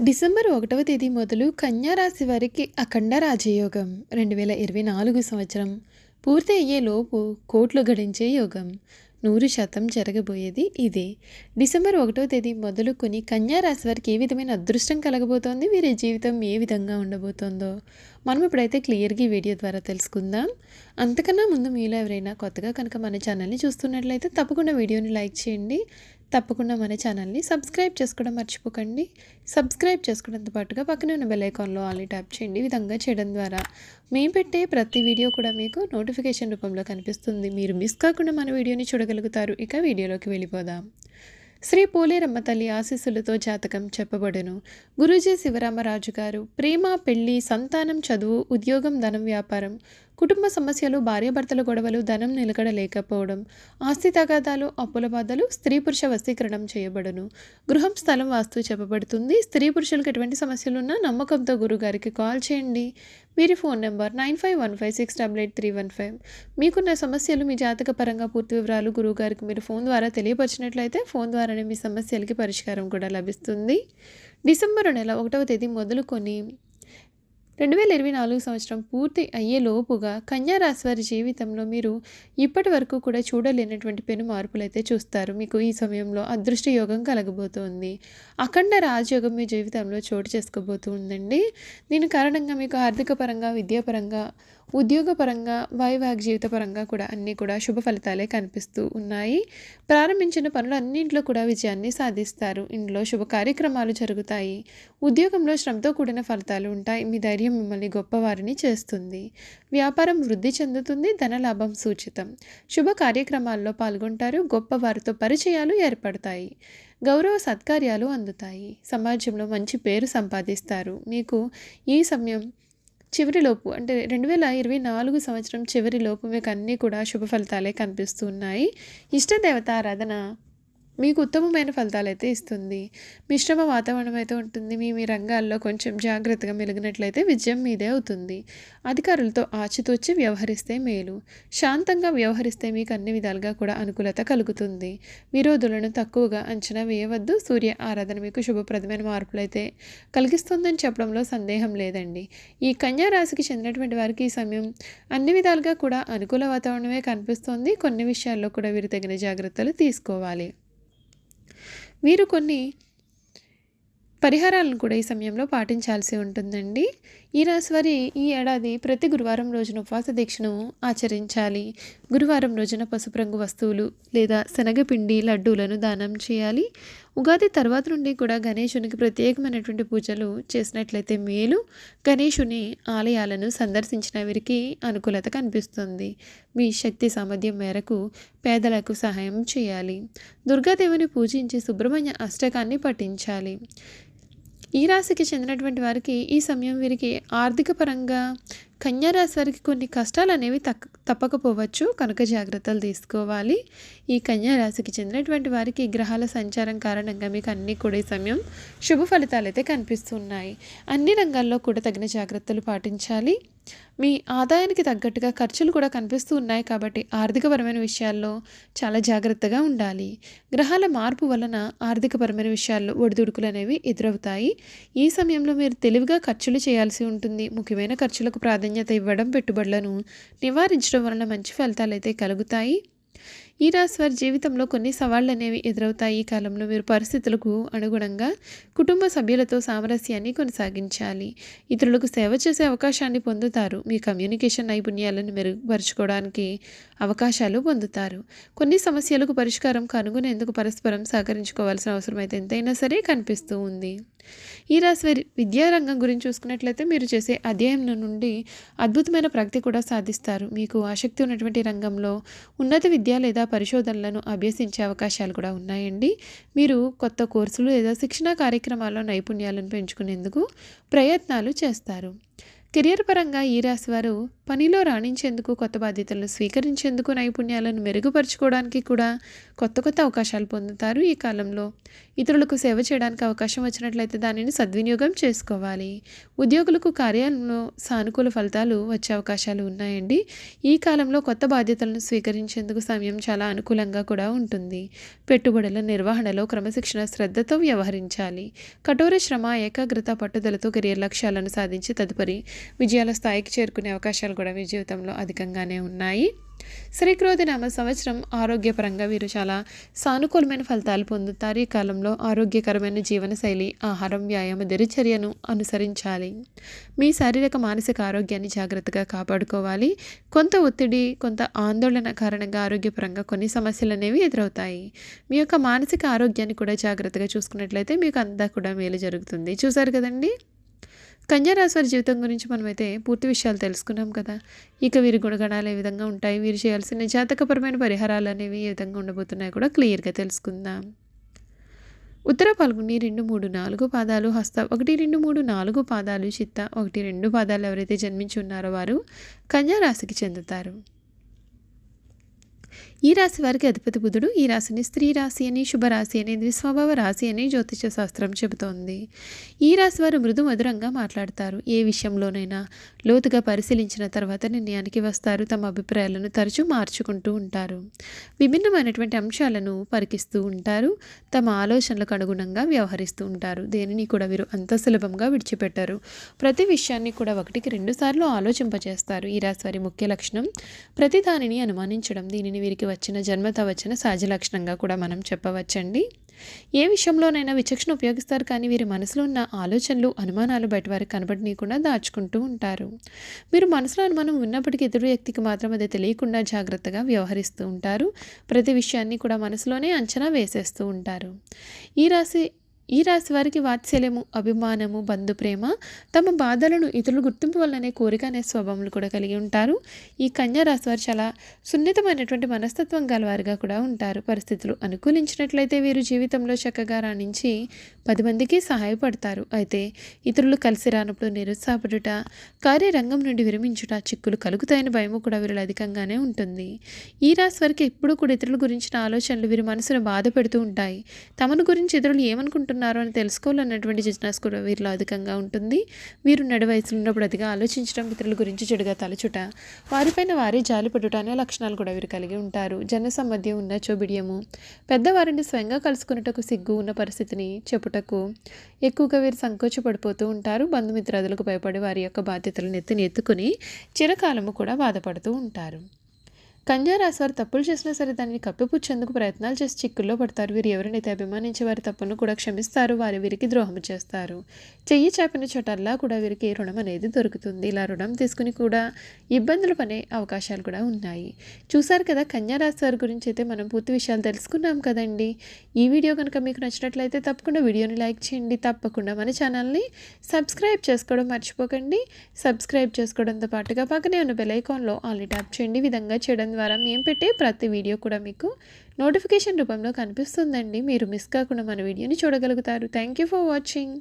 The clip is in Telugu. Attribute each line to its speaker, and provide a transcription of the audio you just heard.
Speaker 1: డిసెంబర్ 1వ తేదీ మొదలు కన్యా రాశి వారికి అఖండ రాజయోగం 2024 సంవత్సరం పూర్తి అయ్యేలోపు కోట్లు గడించే యోగం 100% జరగబోయేది ఇదే. డిసెంబర్ 1వ తేదీ మొదలుకొని కన్యా రాశి వారికి ఏ విధమైన అదృష్టం కలగబోతోంది, వీరి జీవితం ఏ విధంగా ఉండబోతోందో మనం ఇప్పుడైతే క్లియర్గా ఈ వీడియో ద్వారా తెలుసుకుందాం. అంతకన్నా ముందు మీలో ఎవరైనా కొత్తగా కనుక మన ఛానల్ని చూస్తున్నట్లయితే తప్పకుండా వీడియోని లైక్ చేయండి. తప్పకుండా మన ఛానల్ని సబ్స్క్రైబ్ చేసుకోవడం మర్చిపోకండి. సబ్స్క్రైబ్ చేసుకోవడంతో పాటుగా పక్కనే ఉన్న బెల్ ఐకాన్లో ఆల్ని ట్యాప్ చేయండి. ఈ విధంగా చేయడం ద్వారా మేము పెట్టే ప్రతి వీడియో కూడా మీకు నోటిఫికేషన్ రూపంలో కనిపిస్తుంది. మీరు మిస్ కాకుండా మన వీడియోని చూడగలుగుతారు. ఇక వీడియోలోకి వెళ్ళిపోదాం. శ్రీ పోలేరమ్మ తల్లి ఆశీస్సులతో జాతకం చెప్పబడును. గురూజీ శివరామరాజు గారు ప్రేమ, పెళ్లి, సంతానం, చదువు, ఉద్యోగం, ధనం, వ్యాపారం, కుటుంబ సమస్యలు, భార్యాభర్తల గొడవలు, ధనం నిలకడ లేకపోవడం, ఆస్తి తగాదాలు, అప్పుల బాధలు, స్త్రీ పురుష వశీకరణం చేయబడును. గృహం, స్థలం, వాస్తు చెప్పబడుతుంది. స్త్రీ పురుషులకు ఎటువంటి సమస్యలున్నా నమ్మకంతో గురుగారికి కాల్ చేయండి. వీరి ఫోన్ నెంబర్ 9515688315. మీకున్న సమస్యలు, మీ జాతక పరంగా పూర్తి వివరాలు గురువుగారికి మీరు ఫోన్ ద్వారా తెలియపరిచినట్లయితే ఫోన్ ద్వారానే మీ సమస్యలకి పరిష్కారం కూడా లభిస్తుంది. డిసెంబర్ నెల 1వ తేదీ మొదలుకొని 2024 సంవత్సరం పూర్తి అయ్యేలోపుగా కన్యా రాశి వారి జీవితంలో మీరు ఇప్పటి వరకు కూడా చూడలేనటువంటి పెను మార్పులు అయితే చూస్తారు. మీకు ఈ సమయంలో అదృష్ట యోగం కలగబోతోంది. అఖండ రాజయోగం మీ జీవితంలో చోటు చేసుకోబోతూ ఉందండి. దీని కారణంగా మీకు ఆర్థిక పరంగా, విద్యాపరంగా, ఉద్యోగపరంగా, వైవాహిక జీవిత పరంగా కూడా అన్నీ కూడా శుభ ఫలితాలే కనిపిస్తూ ఉన్నాయి. ప్రారంభించిన పనులు అన్నింటిలో కూడా విజయాన్ని సాధిస్తారు. ఇంట్లో శుభ కార్యక్రమాలు జరుగుతాయి. ఉద్యోగంలో శ్రమతో కూడిన ఫలితాలు ఉంటాయి. మీ ధైర్యం మిమ్మల్ని గొప్పవారిని చేస్తుంది. వ్యాపారం వృద్ధి చెందుతుంది. ధనలాభం సూచితం. శుభ కార్యక్రమాల్లో పాల్గొంటారు. గొప్పవారితో పరిచయాలు ఏర్పడతాయి. గౌరవ సత్కార్యాలు అందుతాయి. సమాజంలో మంచి పేరు సంపాదిస్తారు. మీకు ఈ సమయం చివరిలోపు అంటే 2024 సంవత్సరం చివరిలోపు మీకు అన్నీ కూడా శుభ ఫలితాలే కనిపిస్తున్నాయి. ఇష్టదేవత ఆరాధన మీకు ఉత్తమమైన ఫలితాలు అయితే ఇస్తుంది. మిశ్రమ వాతావరణం అయితే ఉంటుంది. మీ రంగాల్లో కొంచెం జాగ్రత్తగా మెలిగినట్లయితే విజయం మీదే అవుతుంది. అధికారులతో ఆచితూచి వ్యవహరిస్తే మేలు. శాంతంగా వ్యవహరిస్తే మీకు అన్ని విధాలుగా కూడా అనుకూలత కలుగుతుంది. విరోధులను తక్కువగా అంచనా వేయవద్దు. సూర్య ఆరాధన మీకు శుభప్రదమైన మార్పులు అయితే కలిగిస్తుందని చెప్పడంలో సందేహం లేదండి. ఈ కన్యా రాశికి చెందినటువంటి వారికి ఈ సమయం అన్ని విధాలుగా కూడా అనుకూల వాతావరణమే కనిపిస్తుంది. కొన్ని విషయాల్లో కూడా వీరు తగిన జాగ్రత్తలు తీసుకోవాలి. వీరు కొన్ని పరిహారాలను కూడా ఈ సమయంలో పాటించాల్సి ఉంటుందండి. ఈ రాశి వారి ఈ ఏడాది ప్రతి గురువారం రోజున ఉపవాస దీక్షను ఆచరించాలి. గురువారం రోజున పసుపు రంగు వస్తువులు లేదా శనగపిండి లడ్డూలను దానం చేయాలి. ఉగాది తర్వాత నుండి కూడా గణేశునికి ప్రత్యేకమైనటువంటి పూజలు చేసినట్లయితే మేలు. గణేశుని ఆలయాలను సందర్శించిన వీరికి అనుకూలత కనిపిస్తుంది. మీ శక్తి సామర్థ్యం మేరకు పేదలకు సహాయం చేయాలి. దుర్గాదేవిని పూజించి సుబ్రహ్మణ్య అష్టకాన్ని పఠించాలి. ఈ రాశికి చెందినటువంటి వారికి ఈ సమయం వీరికి ఆర్థిక పరంగా కన్యా రాశి వారికి కొన్ని కష్టాలు అనేవి తప్పకపోవచ్చు. కనుక జాగ్రత్తలు తీసుకోవాలి. ఈ కన్యా రాశికి చెందినటువంటి వారికి గ్రహాల సంచారం కారణంగా మీకు అన్నీ కూడా ఈ సమయం శుభ ఫలితాలు అయితే కనిపిస్తున్నాయి. అన్ని రంగాల్లో కూడా తగిన జాగ్రత్తలు పాటించాలి. మీ ఆదాయానికి తగ్గట్టుగా ఖర్చులు కూడా కనిపిస్తూ ఉన్నాయి కాబట్టి ఆర్థికపరమైన విషయాల్లో చాలా జాగ్రత్తగా ఉండాలి. గ్రహాల మార్పు వలన ఆర్థికపరమైన విషయాల్లో ఒడిదుడుకులు అనేవి ఎదురవుతాయి. ఈ సమయంలో మీరు తెలివిగా ఖర్చులు చేయాల్సి ఉంటుంది. ముఖ్యమైన ఖర్చులకు ప్రాధాన్యత ఇవ్వడం, పెట్టుబడులను నివారించడం వలన మంచి ఫలితాలు అయితే కలుగుతాయి. ఈ రాశి వారి జీవితంలో కొన్ని సవాళ్లు అనేవి ఎదురవుతాయి. ఈ కాలంలో మీరు పరిస్థితులకు అనుగుణంగా కుటుంబ సభ్యులతో సామరస్యాన్ని కొనసాగించాలి. ఇతరులకు సేవ చేసే అవకాశాన్ని పొందుతారు. మీ కమ్యూనికేషన్ నైపుణ్యాలను మెరుగుపరుచుకోవడానికి అవకాశాలు పొందుతారు. కొన్ని సమస్యలకు పరిష్కారం కనుగొనేందుకు పరస్పరం సహకరించుకోవాల్సిన అవసరం అయితే ఎంతైనా సరే కనిపిస్తూ ఉంది. ఈ రాశి వారి విద్యారంగం గురించి చూసుకున్నట్లయితే మీరు చేసే అధ్యయనం నుండి అద్భుతమైన ప్రగతి కూడా సాధిస్తారు. మీకు ఆసక్తి ఉన్నటువంటి రంగంలో ఉన్నత విద్య లేదా పరిశోధనలను అభ్యసించే అవకాశాలు కూడా ఉన్నాయండి. మీరు కొత్త కోర్సులు లేదా శిక్షణా కార్యక్రమాల్లో నైపుణ్యాలను పెంచుకునేందుకు ప్రయత్నాలు చేస్తారు. కెరియర్ పరంగా ఈ రాశి వారు పనిలో రాణించేందుకు, కొత్త బాధ్యతలను స్వీకరించేందుకు, నైపుణ్యాలను మెరుగుపరుచుకోవడానికి కూడా కొత్త కొత్త అవకాశాలు పొందుతారు ఈ కాలంలో. ఇతరులకు సేవ చేయడానికి అవకాశం వచ్చినట్లయితే దానిని సద్వినియోగం చేసుకోవాలి. ఉద్యోగులకు కార్యాలయంలో సానుకూల ఫలితాలు వచ్చే అవకాశాలు ఉన్నాయండి. ఈ కాలంలో కొత్త బాధ్యతలను స్వీకరించేందుకు సమయం చాలా అనుకూలంగా కూడా ఉంటుంది. పెట్టుబడుల నిర్వహణలో క్రమశిక్షణ, శ్రద్ధతో వ్యవహరించాలి. కఠోర శ్రమ, ఏకాగ్రత, పట్టుదలతో కెరియర్ లక్ష్యాలను సాధించి తదుపరి విజయాల స్థాయికి చేరుకునే అవకాశాలు కూడా మీ జీవితంలో అధికంగానే ఉన్నాయి. శ్రీక్రోధినామ సంవత్సరం ఆరోగ్యపరంగా వీరు చాలా సానుకూలమైన ఫలితాలు పొందుతారు. ఈ కాలంలో ఆరోగ్యకరమైన జీవనశైలి, ఆహారం, వ్యాయామ దినచర్యను అనుసరించాలి. మీ శారీరక, మానసిక ఆరోగ్యాన్ని జాగ్రత్తగా కాపాడుకోవాలి. కొంత ఒత్తిడి, కొంత ఆందోళన కారణంగా ఆరోగ్యపరంగా కొన్ని సమస్యలు అనేవి ఎదురవుతాయి. మీ యొక్క మానసిక ఆరోగ్యాన్ని కూడా జాగ్రత్తగా చూసుకున్నట్లయితే మీకు అంతా కూడా మేలు జరుగుతుంది. చూసారు కదండి. కన్యా రాశి వారి జీవితం గురించి మనమైతే పూర్తి విషయాలు తెలుసుకున్నాం కదా. ఇక వీరి గుణగణాలు ఏ విధంగా ఉంటాయి, వీరు చేయాల్సిన జాతకపరమైన పరిహారాలు అనేవి ఏ విధంగా ఉండబోతున్నాయి కూడా క్లియర్గా తెలుసుకుందాం. ఉత్తర పాల్గొని 2, 3, 4 పాదాలు, హస్త 1, 2, 3, 4 పాదాలు, చిత్త 1, 2 పాదాలు ఎవరైతే జన్మించి ఉన్నారో వారు కన్యా రాశికి చెందుతారు. ఈ రాశి వారికి అధిపతి బుధుడు. ఈ రాశిని స్త్రీ రాశి అని, శుభరాశి అని, ద్విస్వభావ రాశి అని జ్యోతిష శాస్త్రం చెబుతోంది. ఈ రాశి వారు మృదు మధురంగా మాట్లాడతారు. ఏ విషయంలోనైనా లోతుగా పరిశీలించిన తర్వాత నిర్ణయానికి వస్తారు. తమ అభిప్రాయాలను తరచూ మార్చుకుంటూ ఉంటారు. విభిన్నమైనటువంటి అంశాలను పరికిస్తూ ఉంటారు. తమ ఆలోచనలకు అనుగుణంగా వ్యవహరిస్తూ ఉంటారు. దేనిని కూడా వీరు అంత సులభంగా విడిచిపెట్టారు. ప్రతి విషయాన్ని కూడా 1కి 2 సార్లు ఆలోచింపజేస్తారు. ఈ రాశి వారి ముఖ్య లక్షణం ప్రతి దానిని అనుమానించడం. దీనిని వీరికి వచ్చిన జన్మత వచ్చిన సహజ లక్షణంగా కూడా మనం చెప్పవచ్చండి. ఏ విషయంలోనైనా విచక్షణ ఉపయోగిస్తారు, కానీ వీరి మనసులో ఉన్న ఆలోచనలు, అనుమానాలు బయట వారికి కనబడనీయకుండా దాచుకుంటూ ఉంటారు. మీరు మనసులో అనుమానం ఉన్నప్పటికీ ఎదురు వ్యక్తికి మాత్రం అది తెలియకుండా జాగ్రత్తగా వ్యవహరిస్తూ ఉంటారు. ప్రతి విషయాన్ని కూడా మనసులోనే అంచనా వేసేస్తూ ఉంటారు. ఈ రాశి వారికి వాత్సల్యము, అభిమానము, బంధు ప్రేమ, తమ బాధలను ఇతరులు గుర్తింపు వల్లనే కోరిక అనే స్వభావాలు కూడా కలిగి ఉంటారు. ఈ కన్యా రాశి వారు చాలా సున్నితమైనటువంటి మనస్తత్వం గలవారుగా కూడా ఉంటారు. పరిస్థితులు అనుకూలించినట్లయితే వీరు జీవితంలో చక్కగా రాణించి 10 మందికి సహాయపడతారు. అయితే ఇతరులు కలిసి రానప్పుడు నిరుత్సాహపడుట, కార్యరంగం నుండి విరమించుట, చిక్కులు కలుగుతాయని భయము కూడా వీరిలో అధికంగానే ఉంటుంది. ఈ రాశి వారికి ఎప్పుడూ కూడా ఇతరుల గురించిన ఆలోచనలు వీరి మనసును బాధ పెడుతూ ఉంటాయి. తమను గురించి ఇతరులు ఏమనుకుంటున్నారో అని తెలుసుకోవాలన్నటువంటి జిజ్ఞాస కూడా వీరిలో అధికంగా ఉంటుంది. వీరు నడి వయసులో ఉన్నప్పుడు అదిగా ఆలోచించడం, ఇతరుల గురించి చెడుగా తలచుట, వారిపైన వారే జాలిపడుట అనే లక్షణాలు కూడా వీరు కలిగి ఉంటారు. జన సమ్మధ్యం ఉన్న చోబిడియము, పెద్దవారిని స్వయంగా కలుసుకున్నటకు సిగ్గు ఉన్న పరిస్థితిని చెప్పుటకు ఎక్కువగా వీరు సంకోచపడిపోతూ ఉంటారు. బంధుమిత్రాదులకు భయపడి వారి యొక్క బాధ్యతలను ఎత్తుకుని చిరకాలము కూడా బాధపడుతూ ఉంటారు. కన్యా రాశి వారు తప్పులు చేసినా సరే దానిని కప్పిపుచ్చేందుకు ప్రయత్నాలు చేసి చిక్కుల్లో పడతారు. వీరు ఎవరినైతే అభిమానించే వారి తప్పును కూడా క్షమిస్తారు, వీరికి ద్రోహం చేస్తారు. చెయ్యి చాపిన చోటల్లా కూడా వీరికి రుణం అనేది దొరుకుతుంది. ఇలా రుణం తీసుకుని కూడా ఇబ్బందులు పడే అవకాశాలు కూడా ఉన్నాయి. చూసారు కదా, కన్యా రాశి వారి గురించి అయితే మనం పూర్తి విషయాలు తెలుసుకున్నాం కదండి. ఈ వీడియో కనుక మీకు నచ్చినట్లయితే తప్పకుండా వీడియోని లైక్ చేయండి. తప్పకుండా మన ఛానల్ని సబ్స్క్రైబ్ చేసుకోవడం మర్చిపోకండి. సబ్స్క్రైబ్ చేసుకోవడంతో పాటుగా పక్కనే ఉన్న బెల్ ఐకాన్లో ఆల్ని ట్యాప్ చేయండి. విధంగా చేయడం ద్వారా మేము పెట్టే ప్రతి వీడియో కూడా మీకు నోటిఫికేషన్ రూపంలో కనిపిస్తుందండి. మీరు మిస్ కాకుండా మన వీడియోని చూడగలుగుతారు. Thank you for watching.